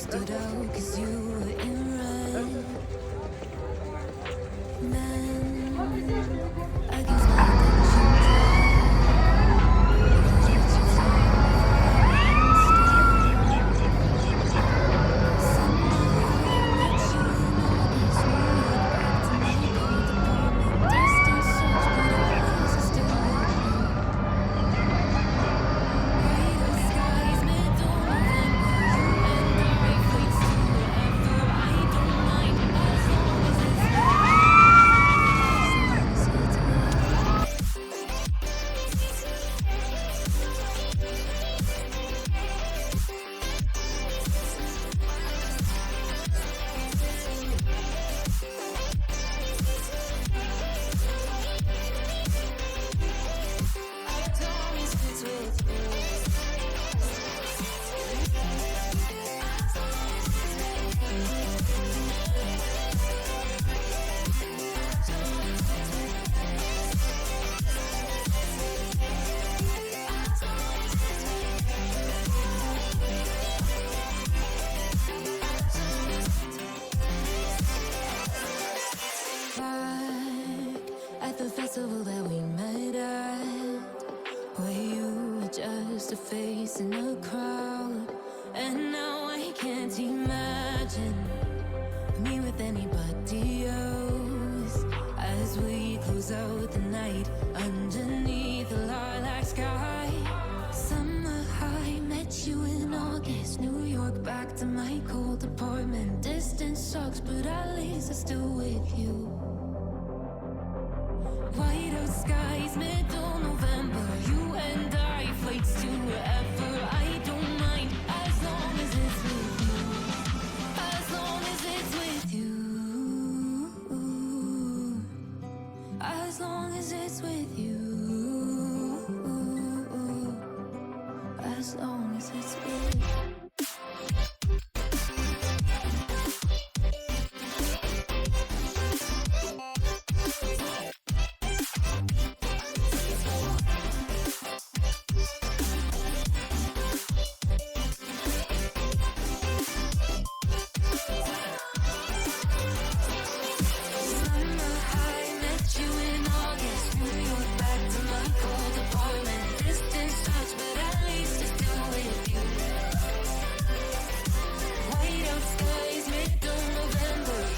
stood out 'cause you were in red. Then I guess my addiction died. Or did you tell me instead? Summer high, met you in August, New York, back to my cold apartment. Distance sucks, but at least I'm still with you. Brighter skies, middle November. You and I, flights to wherever. I don't mind as long as it's with you. As long as it's with you. As long as it's with you. Back at the festival that we met at, where you were just a face in a crowd. And now I can't imagine me with anybody else. As we close out the night underneath the lilac sky. Summer high, met you in August, New York, back to my cold apartment. Distance sucks, but at least I'm still with you. White out skies, middle November. You and I, flights to wherever. I don't mind as long as it's with you. As long as it's with you. As long as it's with you. As long as it's with you.